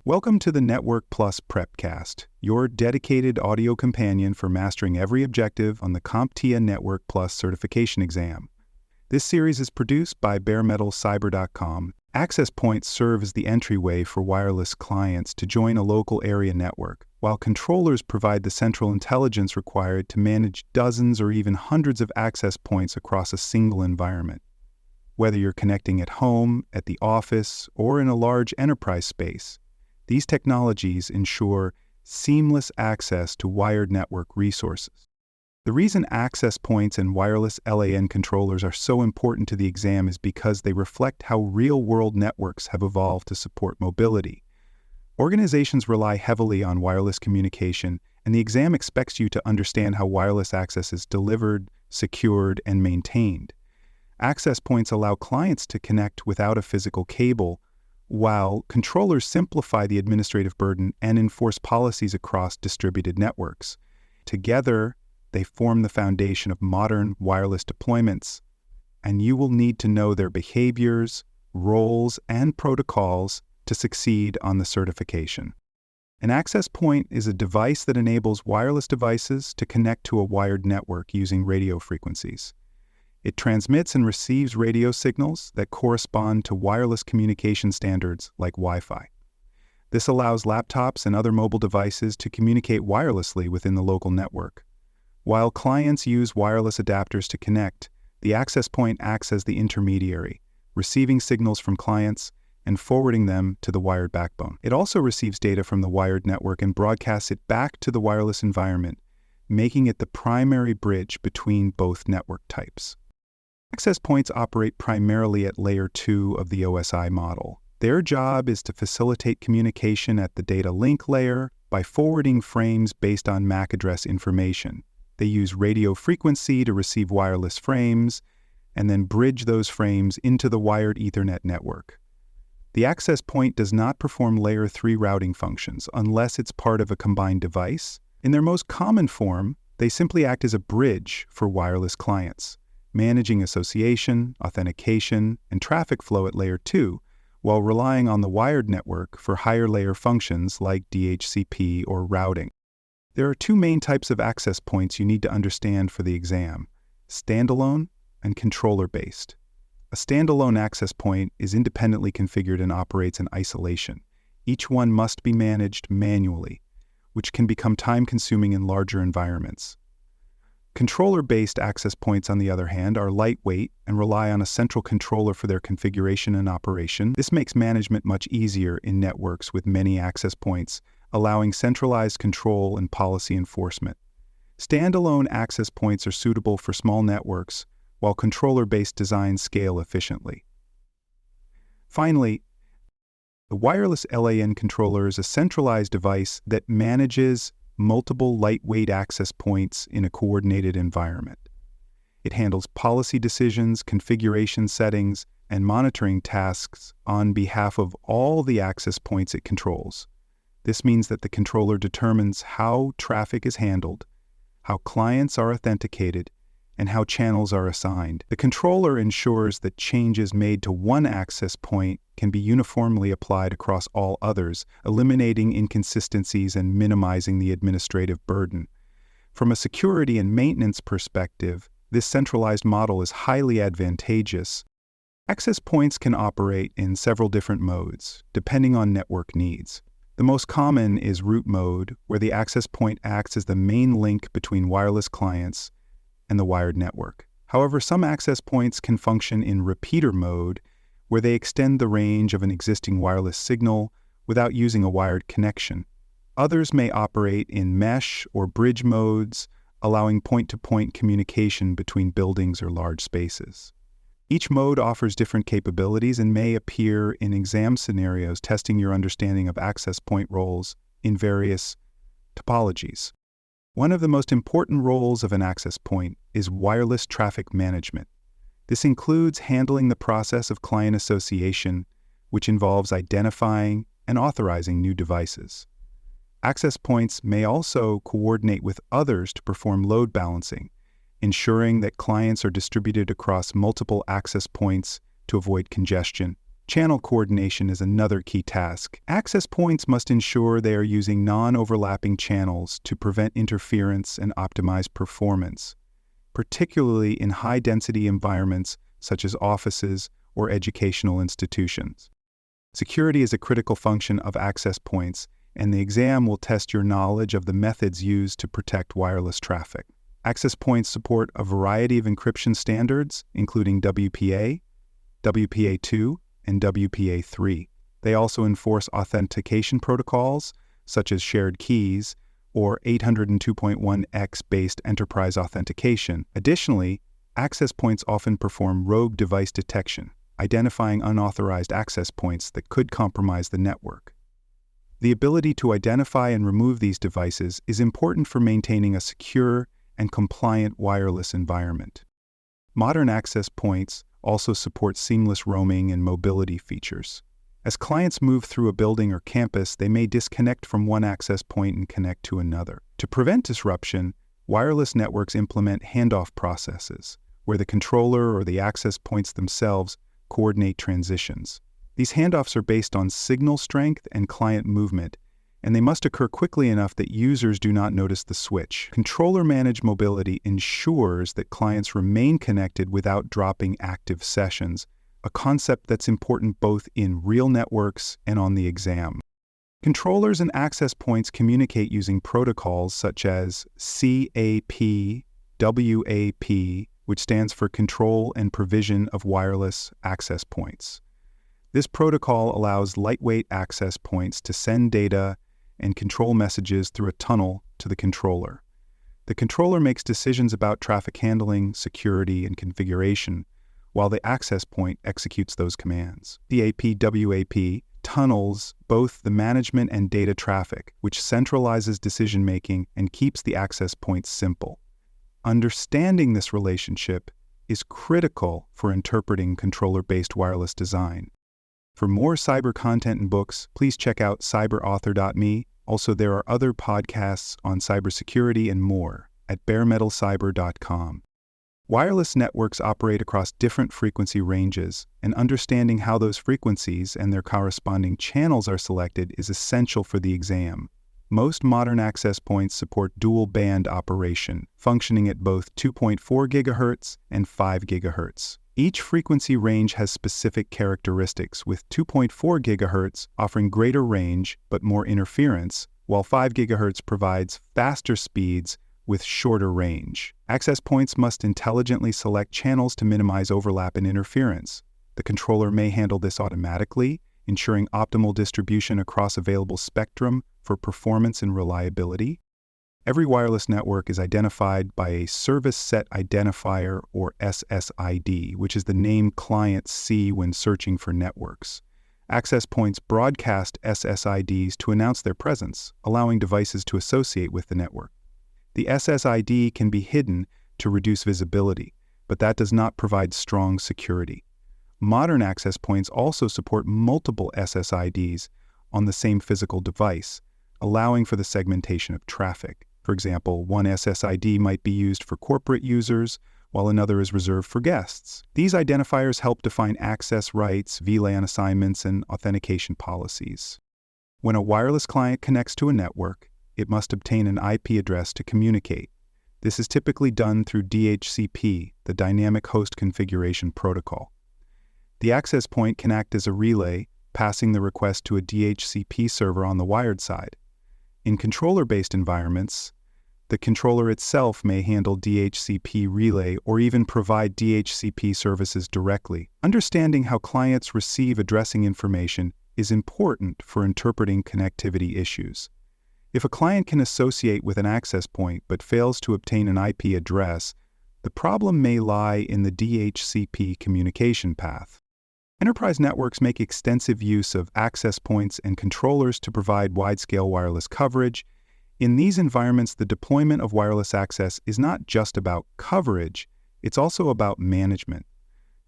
Welcome to the Network Plus Prepcast, your dedicated audio companion for mastering every objective on the CompTIA Network Plus certification exam. This series is produced by baremetalcyber.com. Access points serve as the entryway for wireless clients to join a local area network, while controllers provide the central intelligence required to manage dozens or even hundreds of access points across a single environment. Whether you're connecting at home, at the office, or in a large enterprise space, these technologies ensure seamless access to wired network resources. The reason access points and wireless LAN controllers are so important to the exam is because they reflect how real-world networks have evolved to support mobility. Organizations rely heavily on wireless communication, and the exam expects you to understand how wireless access is delivered, secured, and maintained. Access points allow clients to connect without a physical cable, while controllers simplify the administrative burden and enforce policies across distributed networks. Together, they form the foundation of modern wireless deployments, and you will need to know their behaviors, roles, and protocols to succeed on the certification. An access point is a device that enables wireless devices to connect to a wired network using radio frequencies. It transmits and receives radio signals that correspond to wireless communication standards like Wi-Fi. This allows laptops and other mobile devices to communicate wirelessly within the local network. While clients use wireless adapters to connect, the access point acts as the intermediary, receiving signals from clients and forwarding them to the wired backbone. It also receives data from the wired network and broadcasts it back to the wireless environment, making it the primary bridge between both network types. Access points operate primarily at Layer 2 of the OSI model. Their job is to facilitate communication at the data link layer by forwarding frames based on MAC address information. They use radio frequency to receive wireless frames and then bridge those frames into the wired Ethernet network. The access point does not perform Layer 3 routing functions unless it's part of a combined device. In their most common form, they simply act as a bridge for wireless clients, managing association, authentication, and traffic flow at Layer 2, while relying on the wired network for higher layer functions like DHCP or routing. There are two main types of access points you need to understand for the exam: standalone and controller-based. A standalone access point is independently configured and operates in isolation. Each one must be managed manually, which can become time-consuming in larger environments. Controller-based access points, on the other hand, are lightweight and rely on a central controller for their configuration and operation. This makes management much easier in networks with many access points, allowing centralized control and policy enforcement. Standalone access points are suitable for small networks, while controller-based designs scale efficiently. Finally, the wireless LAN controller is a centralized device that manages multiple lightweight access points in a coordinated environment. It handles policy decisions, configuration settings, and monitoring tasks on behalf of all the access points it controls. This means that the controller determines how traffic is handled, how clients are authenticated, and how channels are assigned. The controller ensures that changes made to one access point can be uniformly applied across all others, eliminating inconsistencies and minimizing the administrative burden. From a security and maintenance perspective, this centralized model is highly advantageous. Access points can operate in several different modes, depending on network needs. The most common is root mode, where the access point acts as the main link between wireless clients and the wired network. However, some access points can function in repeater mode, where they extend the range of an existing wireless signal without using a wired connection. Others may operate in mesh or bridge modes, allowing point-to-point communication between buildings or large spaces. Each mode offers different capabilities and may appear in exam scenarios, testing your understanding of access point roles in various topologies. One of the most important roles of an access point is wireless traffic management. This includes handling the process of client association, which involves identifying and authorizing new devices. Access points may also coordinate with others to perform load balancing, ensuring that clients are distributed across multiple access points to avoid congestion Channel coordination is another key task. Access points must ensure they are using non-overlapping channels to prevent interference and optimize performance, particularly in high-density environments such as offices or educational institutions. Security is a critical function of access points, and the exam will test your knowledge of the methods used to protect wireless traffic. Access points support a variety of encryption standards, including WPA, WPA2, and WPA3. They also enforce authentication protocols, such as shared keys or 802.1x-based enterprise authentication. Additionally, access points often perform rogue device detection, identifying unauthorized access points that could compromise the network. The ability to identify and remove these devices is important for maintaining a secure and compliant wireless environment. Modern access points also support seamless roaming and mobility features. As clients move through a building or campus, they may disconnect from one access point and connect to another. To prevent disruption, wireless networks implement handoff processes, where the controller or the access points themselves coordinate transitions. These handoffs are based on signal strength and client movement, and they must occur quickly enough that users do not notice the switch. Controller-managed mobility ensures that clients remain connected without dropping active sessions, a concept that's important both in real networks and on the exam. Controllers and access points communicate using protocols such as CAP, WAP, which stands for Control and Provision of Wireless Access Points. This protocol allows lightweight access points to send data and control messages through a tunnel to the controller. The controller makes decisions about traffic handling, security, and configuration, while the access point executes those commands. The CAP-WAP tunnels both the management and data traffic, which centralizes decision-making and keeps the access points simple. Understanding this relationship is critical for interpreting controller-based wireless design. For more cyber content and books, please check out cyberauthor.me. Also, there are other podcasts on cybersecurity and more at baremetalcyber.com. Wireless networks operate across different frequency ranges, and understanding how those frequencies and their corresponding channels are selected is essential for the exam. Most modern access points support dual-band operation, functioning at both 2.4 GHz and 5 GHz. Each frequency range has specific characteristics, with 2.4 GHz offering greater range but more interference, while 5 GHz provides faster speeds with shorter range. Access points must intelligently select channels to minimize overlap and interference. The controller may handle this automatically, ensuring optimal distribution across available spectrum for performance and reliability. Every wireless network is identified by a Service Set Identifier, or SSID, which is the name clients see when searching for networks. Access points broadcast SSIDs to announce their presence, allowing devices to associate with the network. The SSID can be hidden to reduce visibility, but that does not provide strong security. Modern access points also support multiple SSIDs on the same physical device, allowing for the segmentation of traffic. For example, one SSID might be used for corporate users, while another is reserved for guests. These identifiers help define access rights, VLAN assignments, and authentication policies. When a wireless client connects to a network, it must obtain an IP address to communicate. This is typically done through DHCP, the Dynamic Host Configuration Protocol. The access point can act as a relay, passing the request to a DHCP server on the wired side. In controller-based environments, the controller itself may handle DHCP relay or even provide DHCP services directly. Understanding how clients receive addressing information is important for interpreting connectivity issues. If a client can associate with an access point but fails to obtain an IP address, the problem may lie in the DHCP communication path. Enterprise networks make extensive use of access points and controllers to provide wide-scale wireless coverage. In these environments, the deployment of wireless access is not just about coverage, it's also about management.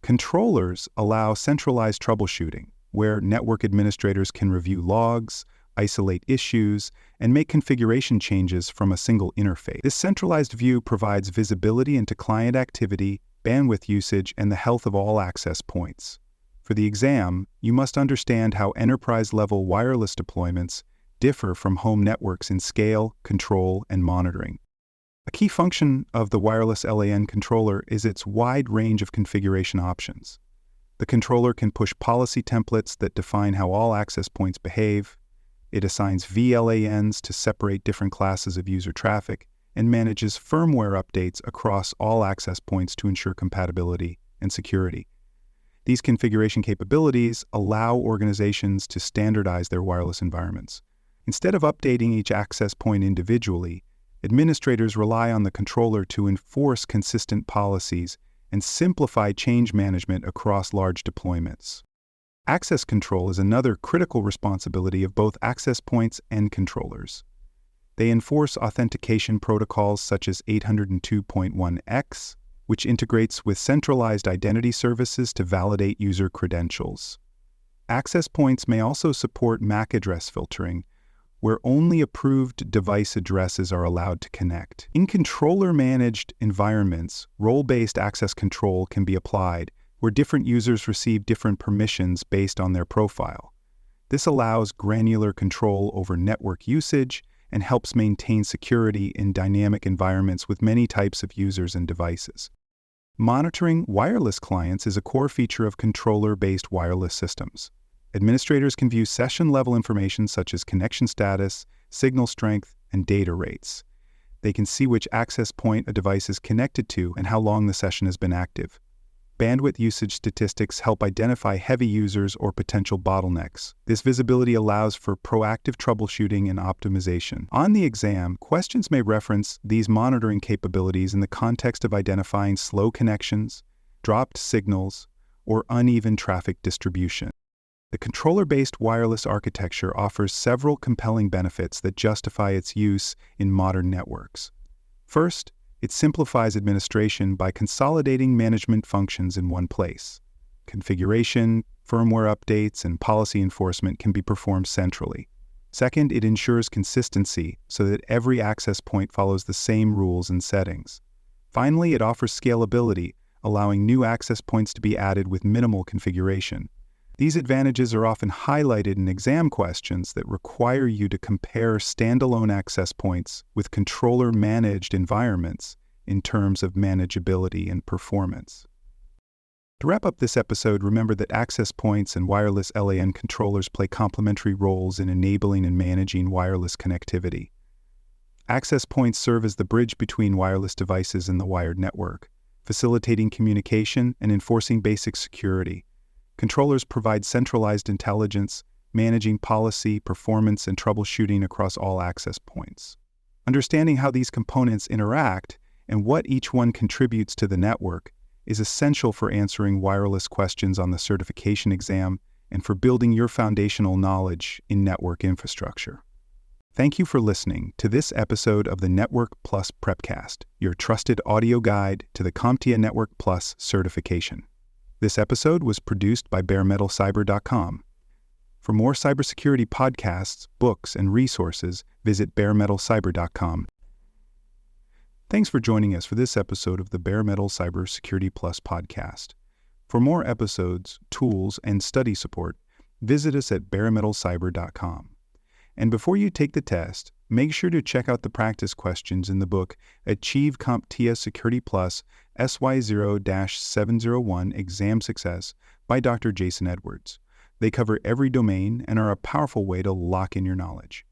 Controllers allow centralized troubleshooting, where network administrators can review logs, isolate issues, and make configuration changes from a single interface. This centralized view provides visibility into client activity, bandwidth usage, and the health of all access points. For the exam, you must understand how enterprise-level wireless deployments differ from home networks in scale, control, and monitoring. A key function of the wireless LAN controller is its wide range of configuration options. The controller can push policy templates that define how all access points behave. It assigns VLANs to separate different classes of user traffic and manages firmware updates across all access points to ensure compatibility and security. These configuration capabilities allow organizations to standardize their wireless environments. Instead of updating each access point individually, administrators rely on the controller to enforce consistent policies and simplify change management across large deployments. Access control is another critical responsibility of both access points and controllers. They enforce authentication protocols such as 802.1x, which integrates with centralized identity services to validate user credentials. Access points may also support MAC address filtering, where only approved device addresses are allowed to connect. In controller-managed environments, role-based access control can be applied, where different users receive different permissions based on their profile. This allows granular control over network usage and helps maintain security in dynamic environments with many types of users and devices. Monitoring wireless clients is a core feature of controller-based wireless systems. Administrators can view session-level information such as connection status, signal strength, and data rates. They can see which access point a device is connected to and how long the session has been active. Bandwidth usage statistics help identify heavy users or potential bottlenecks. This visibility allows for proactive troubleshooting and optimization. On the exam, questions may reference these monitoring capabilities in the context of identifying slow connections, dropped signals, or uneven traffic distribution. The controller-based wireless architecture offers several compelling benefits that justify its use in modern networks. First, it simplifies administration by consolidating management functions in one place. Configuration, firmware updates, and policy enforcement can be performed centrally. Second, it ensures consistency so that every access point follows the same rules and settings. Finally, it offers scalability, allowing new access points to be added with minimal configuration. These advantages are often highlighted in exam questions that require you to compare standalone access points with controller-managed environments in terms of manageability and performance. To wrap up this episode, remember that access points and wireless LAN controllers play complementary roles in enabling and managing wireless connectivity. Access points serve as the bridge between wireless devices and the wired network, facilitating communication and enforcing basic security. Controllers provide centralized intelligence, managing policy, performance, and troubleshooting across all access points. Understanding how these components interact and what each one contributes to the network is essential for answering wireless questions on the certification exam and for building your foundational knowledge in network infrastructure. Thank you for listening to this episode of the Network Plus Prepcast, your trusted audio guide to the CompTIA Network Plus certification. This episode was produced by baremetalcyber.com. For more cybersecurity podcasts, books, and resources, visit baremetalcyber.com. Thanks for joining us for this episode of the Bare Metal Cybersecurity Plus podcast. For more episodes, tools, and study support, visit us at baremetalcyber.com. And before you take the test, make sure to check out the practice questions in the book Achieve CompTIA Security Plus SY0-701 Exam Success by Dr. Jason Edwards. They cover every domain and are a powerful way to lock in your knowledge.